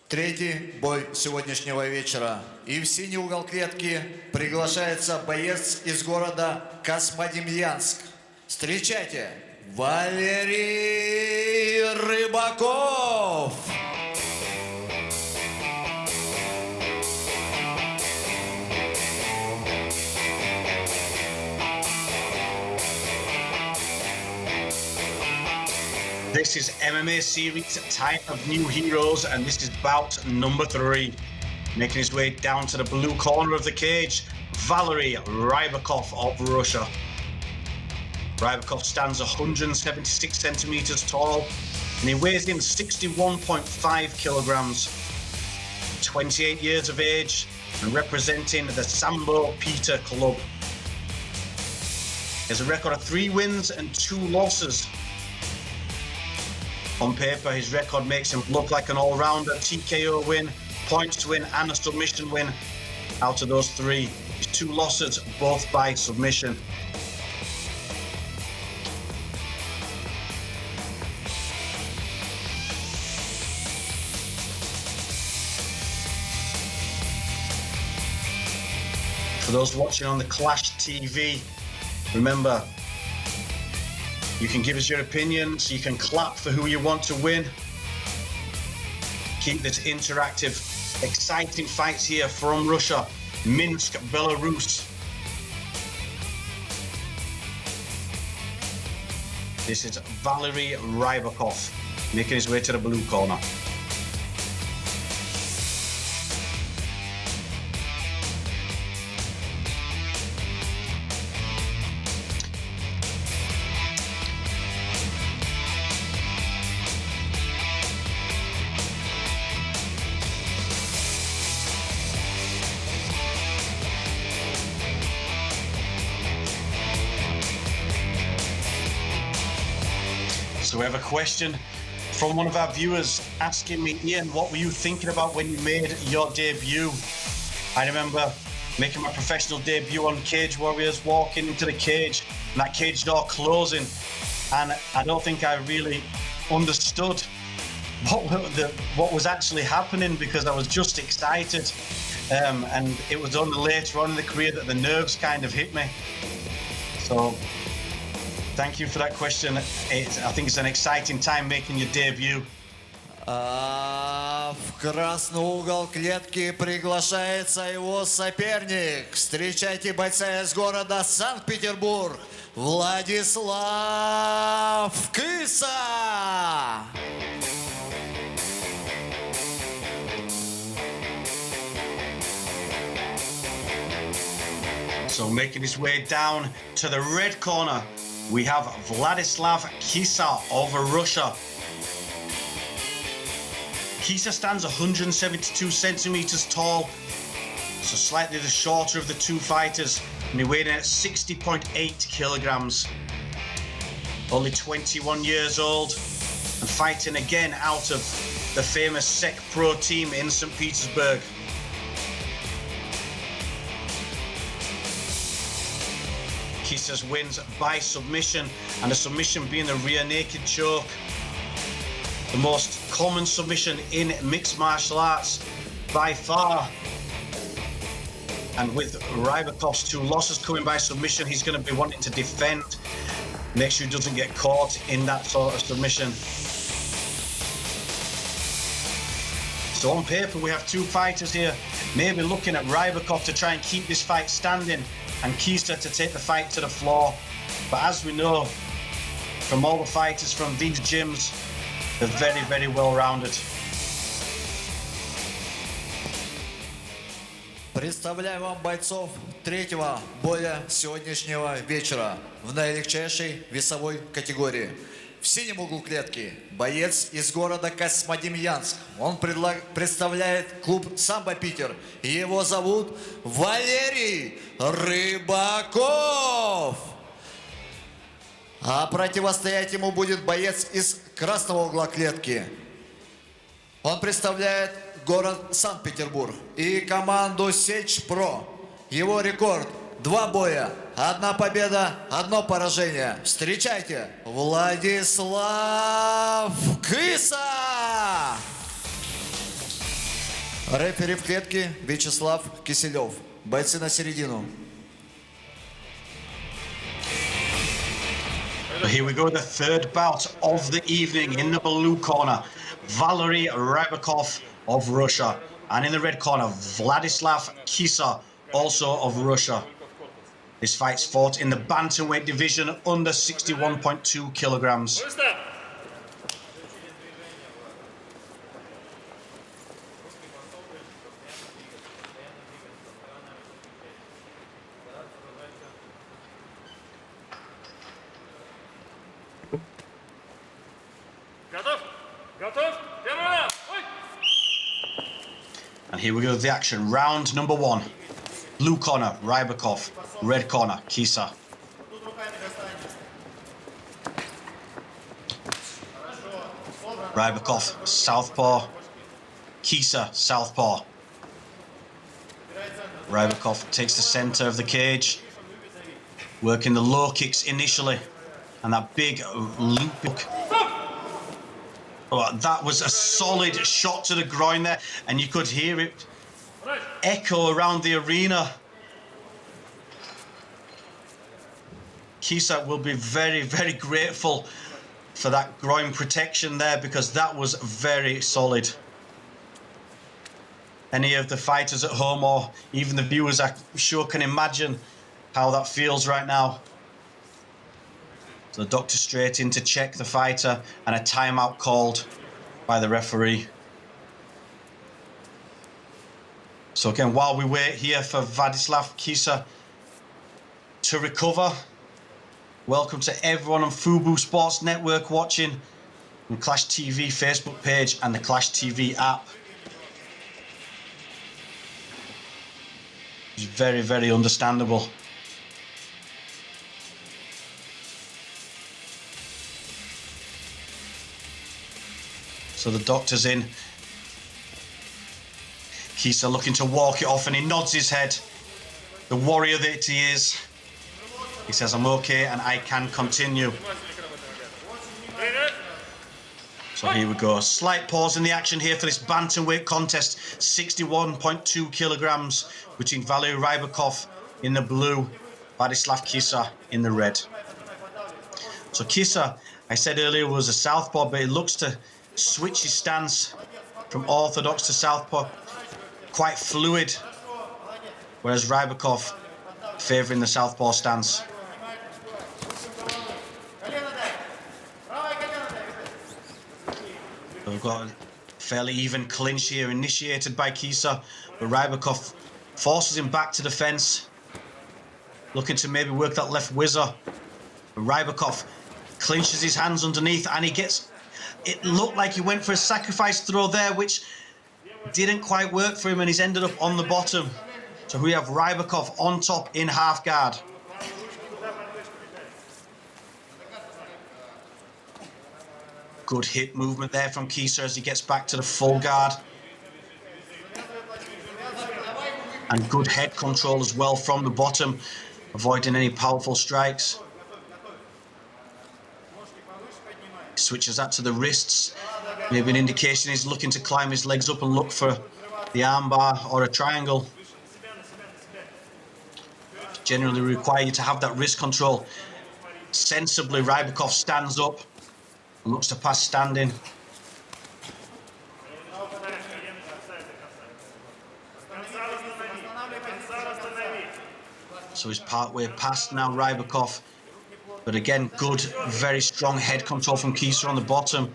Третий бой сегодняшнего вечера. И в синий угол клетки приглашается боец из города Космодемьянск. Встречайте, Валерий Рыбаков! This is MMA Series, Time of New Heroes, and this is bout number 3. Making his way down to the blue corner of the cage, Valery Rybakov of Russia. Rybakov stands 176 centimeters tall, and he weighs in 61.5 kilograms. 28 years of age, and representing the Sambo Peter Club. He has a record of 3 wins and 2 losses. On paper, his record makes him look like an all-rounder. TKO win, points win, and a submission win. Out of those 3, his 2 losses, both by submission. For those watching on the Clash TV, remember, you can give us your opinions, you can clap for who you want to win. Keep this interactive, exciting fights here from Russia, Minsk, Belarus. This is Valery Rybakov, making his way to the blue corner. So we have a question from one of our viewers asking me, Ian, what were you thinking about when you made your debut? I remember making my professional debut on Cage Warriors, walking into the cage and that cage door closing, and I don't think I really understood what was actually happening, because I was just excited, and it was only later on in the career that the nerves kind of hit me. So thank you for that question. I think it's an exciting time making your debut. В красный угол клетки приглашается его соперник. Встречайте бойца из города Санкт-Петербург, Владислав Кысса! So making his way down to the red corner, we have Vladislav Kyssa of Russia. Kyssa stands 172 centimeters tall, so slightly the shorter of the 2 fighters, and he weighed in at 60.8 kilograms. Only 21 years old, and fighting again out of the famous SEC Pro team in St. Petersburg. Kyssa's wins by submission, and the submission being the rear naked choke. The most common submission in mixed martial arts by far. And with Rybakov's 2 losses coming by submission, he's going to be wanting to defend, make sure he doesn't get caught in that sort of submission. So on paper, we have 2 fighters here, maybe looking at Rybakov to try and keep this fight standing, and Kyssa to take the fight to the floor. But as we know from all the fighters from these gyms, they're very, very well rounded. Представляю вам бойцов третьего боя сегодняшнего вечера в наилегчайшей весовой категории. В синем углу клетки боец из города Космодемьянск. Он представляет клуб «Самбо Питер». Его зовут Валерий Рыбаков. А противостоять ему будет боец из красного угла клетки. Он представляет город Санкт-Петербург и команду «Сеть Про». Его рекорд 2 боя, 1 победа, 1 поражение. Встречайте, Владислав Кысса! Рефери в клетке Вячеслав Киселев. Бойцы на середину. Here we go, the third bout of the evening. In the blue corner, Valery Rybakov of Russia. And in the red corner, Vladislav Kyssa, also of Russia. This fight's fought in the bantamweight division under 61.2 kilograms. And here we go with the action. Round number one. Blue corner, Rybakov. Red corner, Kyssa. Rybakov, southpaw. Kyssa, southpaw. Rybakov takes the center of the cage, working the low kicks initially, and that big loop hook. Oh, that was a solid shot to the groin there, and you could hear it echo around the arena. Kyssa will be very, very grateful for that groin protection there, because that was very solid. Any of the fighters at home, or even the viewers, I'm sure can imagine how that feels right now. So the doctor straight in to check the fighter, and a timeout called by the referee. So again, while we wait here for Vladislav Kyssa to recover, welcome to everyone on Fubu Sports Network watching on Clash TV Facebook page and the Clash TV app. It's very, very understandable. So the doctor's in. Kyssa looking to walk it off, and he nods his head. The warrior that he is. He says, I'm okay and I can continue. So here we go. Slight pause in the action here for this bantamweight contest. 61.2 kilograms between Valery Rybakov in the blue, Vladislav Kyssa in the red. So Kyssa, I said earlier, was a southpaw, but he looks to switch his stance from orthodox to southpaw. Quite fluid, whereas Rybakov favouring the southpaw stance. We've got a fairly even clinch here, initiated by Kyssa, but Rybakov forces him back to the fence, looking to maybe work that left whizzer. But Rybakov clinches his hands underneath, and he gets... It looked like he went for a sacrifice throw there, which didn't quite work for him, and he's ended up on the bottom. So we have Rybakov on top in half guard. Good hip movement there from Kyssa as he gets back to the full guard. And good head control as well from the bottom, avoiding any powerful strikes. Switches that to the wrists. Maybe an indication he's looking to climb his legs up and look for the armbar or a triangle. Generally require you to have that wrist control. Sensibly, Rybakov stands up and looks to pass standing. So he's partway past now, Rybakov. But again, good, very strong head control from Kyssa on the bottom.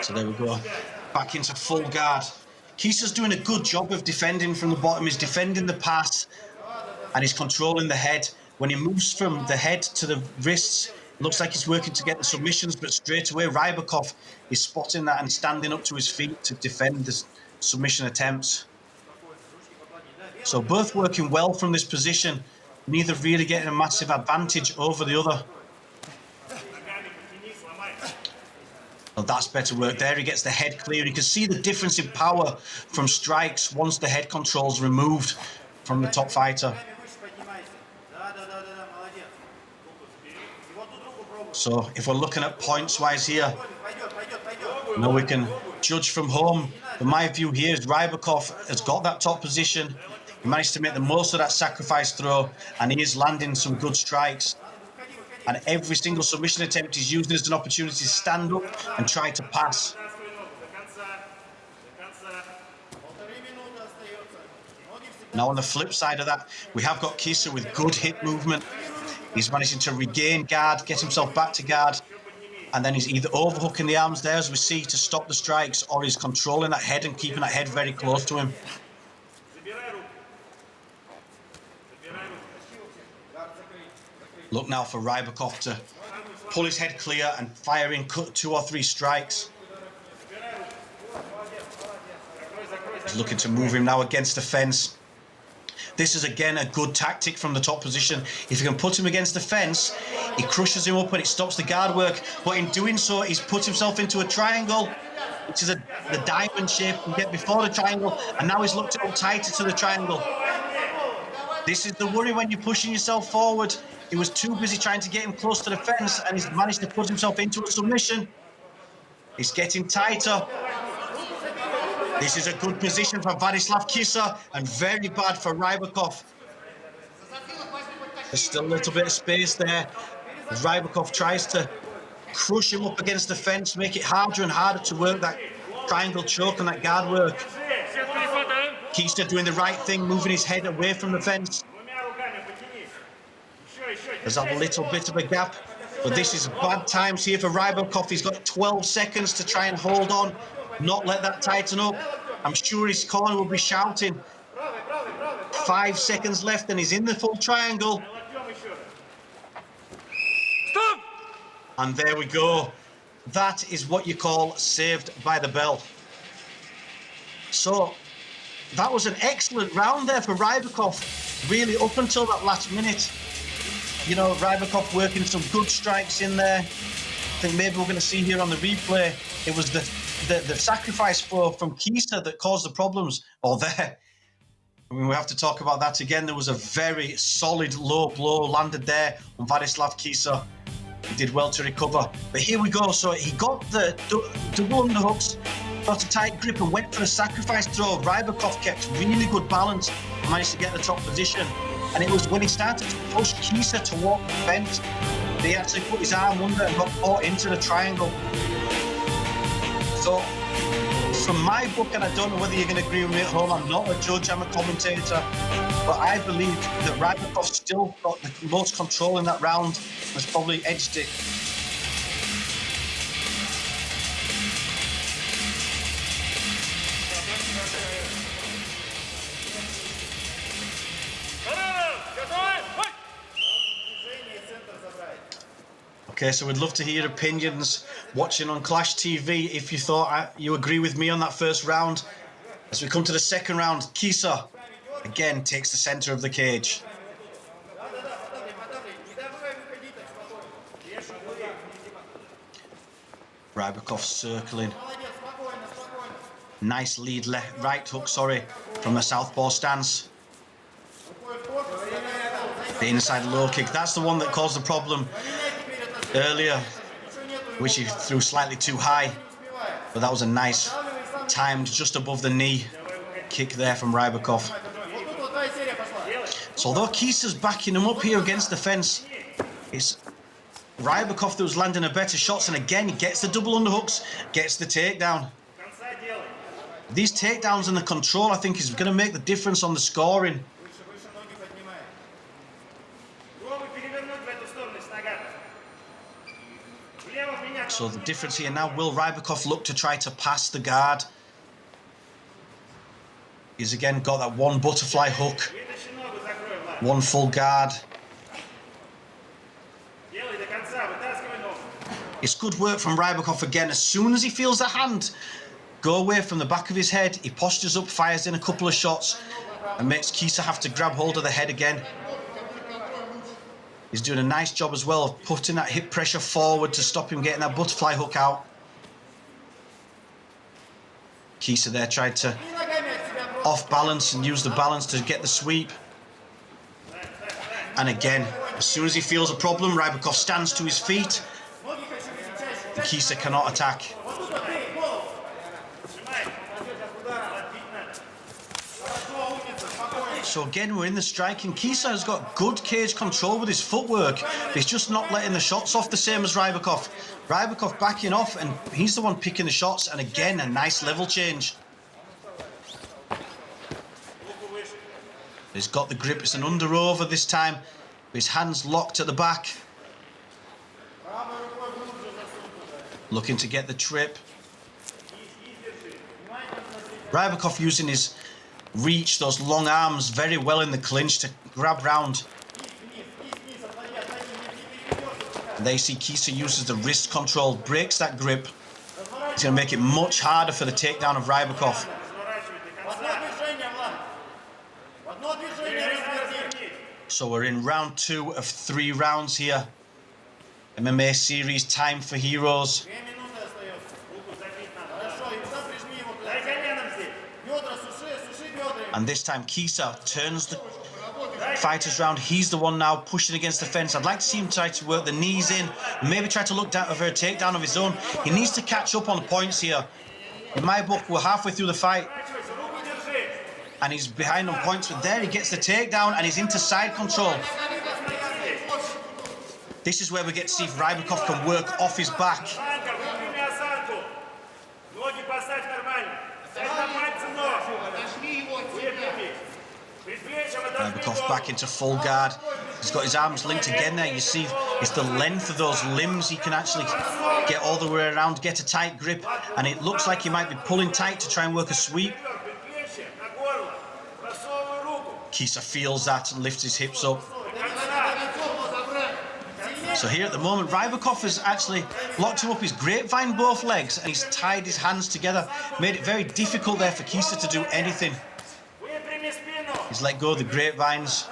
So there we go. Back into full guard. Kyssa's doing a good job of defending from the bottom. He's defending the pass and he's controlling the head. When he moves from the head to the wrists, it looks like he's working to get the submissions, but straight away Rybakov is spotting that and standing up to his feet to defend the submission attempts. So both working well from this position, neither really getting a massive advantage over the other. Well, that's better work there. He gets the head clear. You can see the difference in power from strikes once the head control's removed from the top fighter. So if we're looking at points-wise here, now we can judge from home. But my view here is Rybakov has got that top position. He managed to make the most of that sacrifice throw, and he is landing some good strikes. And every single submission attempt he's using as an opportunity to stand up and try to pass. Now on the flip side of that, we have got Kyssa with good hip movement. He's managing to regain guard, get himself back to guard, and then he's either overhooking the arms there, as we see, to stop the strikes, or he's controlling that head and keeping that head very close to him. Look now for Rybakov to pull his head clear and fire in 2 or 3 strikes. He's looking to move him now against the fence. This is again a good tactic from the top position. If you can put him against the fence, he crushes him up and it stops the guard work. But in doing so, he's put himself into a triangle, which is the diamond shape you get before the triangle, and now he's looked up tighter to the triangle. This is the worry when you're pushing yourself forward. He was too busy trying to get him close to the fence, and he's managed to put himself into a submission. He's getting tighter. This is a good position for Vladislav Kyssa and very bad for Rybakov. There's still a little bit of space there as Rybakov tries to crush him up against the fence, make it harder and harder to work that triangle choke and that guard work. Kyssa doing the right thing, moving his head away from the fence. There's a little bit of a gap, but this is bad times here for Rybakov. He's got 12 seconds to try and hold on, not let that tighten up. I'm sure his corner will be shouting. 5 seconds left and he's in the full triangle. Stop! And there we go. That is what you call saved by the bell. So that was an excellent round there for Rybakov, really up until that last minute. You know, Rybakov working some good strikes in there. I think maybe we're going to see here on the replay, it was the sacrifice from Kyssa that caused the problems. Oh, there. I mean, we have to talk about that again. There was a very solid low blow landed there on Vladislav Kyssa. He did well to recover. But here we go. So he got the double underhooks, got a tight grip and went for a sacrifice throw. Rybakov kept really good balance and managed to get the top position. And it was when he started to push Kyssa toward the fence, he actually put his arm under and got caught into the triangle. So, from my book, and I don't know whether you're going to agree with me at home, I'm not a judge, I'm a commentator, but I believe that Rybakov still got the most control in that round, has probably edged it. Okay, so we'd love to hear opinions watching on Clash TV if you thought you agree with me on that first round. As we come to the second round, Kyssa again takes the center of the cage. Rybakov circling. Nice lead right hook, from the southpaw stance. The inside low kick, that's the one that caused the problem earlier, which he threw slightly too high, but that was a nice timed just above the knee kick there from Rybakov. So although Kyssa's backing him up here against the fence, it's Rybakov that was landing a better shots, and again he gets the double underhooks, gets the takedown. These takedowns and the control, I think, is going to make the difference on the scoring. So the difference here now, will Rybakov look to try to pass the guard? He's again got that one butterfly hook, one full guard. It's good work from Rybakov again. As soon as he feels the hand go away from the back of his head, he postures up, fires in a couple of shots, and makes Kyssa have to grab hold of the head again. He's doing a nice job as well of putting that hip pressure forward to stop him getting that butterfly hook out. Kyssa there tried to off balance and use the balance to get the sweep. And again, As soon as he feels a problem, Rybakov stands to his feet. And Kyssa cannot attack. So again, we're in the striking. Kyssa has got good cage control with his footwork. He's just not letting the shots off the same as Rybakov. Rybakov backing off, and he's the one picking the shots. And again, a nice level change. He's got the grip. It's an under over this time. His hands locked at the back. Looking to get the trip. Rybakov using his reach, those long arms, very well in the clinch to grab round. And there you see Kyssa uses the wrist control, breaks that grip. He's going to make it much harder for the takedown of Rybakov. So we're in round 2 of 3 rounds here. MMA Series, time for heroes. And this time Kyssa turns the fighters round. He's the one now pushing against the fence. I'd like to see him try to work the knees in, maybe try to look down for a takedown of his own. He needs to catch up on the points here. In my book, we're halfway through the fight. And he's behind on points, but there he gets the takedown and he's into side control. This is where we get to see if Rybakov can work off his back. Rybakov back into full guard. He's got his arms linked again there. You see it's the length of those limbs. He can actually get all the way around, get a tight grip, and it looks like he might be pulling tight to try and work a sweep. Kyssa feels that and lifts his hips up. So here at the moment, Rybakov has actually locked him up his grapevine both legs, and he's tied his hands together. Made it very difficult there for Kyssa to do anything. He's let go of the grapevines.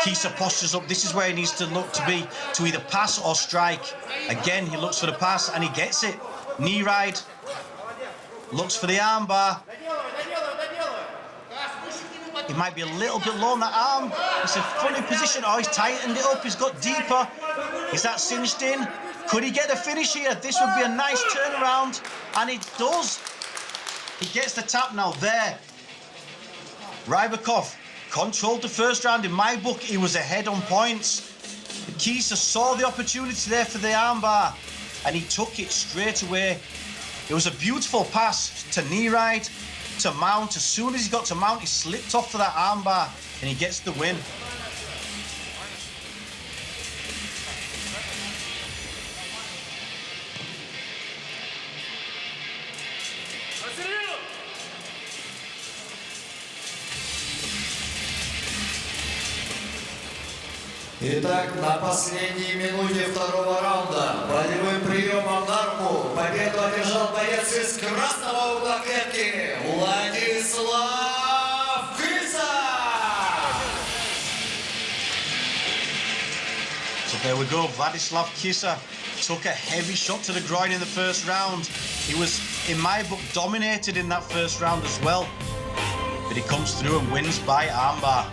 Kyssa postures up. This is where he needs to look to be, to either pass or strike. Again, he looks for the pass and he gets it. Knee ride. Looks for the armbar. He might be a little bit low on that arm. It's a funny position. Oh, he's tightened it up. He's got deeper. Is that cinched in? Could he get the finish here? This would be a nice turnaround. And he does. He gets the tap now there. Rybakov controlled the first round. In my book, he was ahead on points. Kyssa saw the opportunity there for the armbar, and he took it straight away. It was a beautiful pass to knee ride, to mount. As soon as he got to mount, he slipped off for that armbar, and he gets the win. Итак, на последней минуте второго раунда болевым приемом на руку победу одержал боец из красного угла клетки Vladislav Кысса. So there we go, Vladislav Kyssa took a heavy shot to the groin in the first round. He was, in my book, dominated in that first round as well. But he comes through and wins by armbar.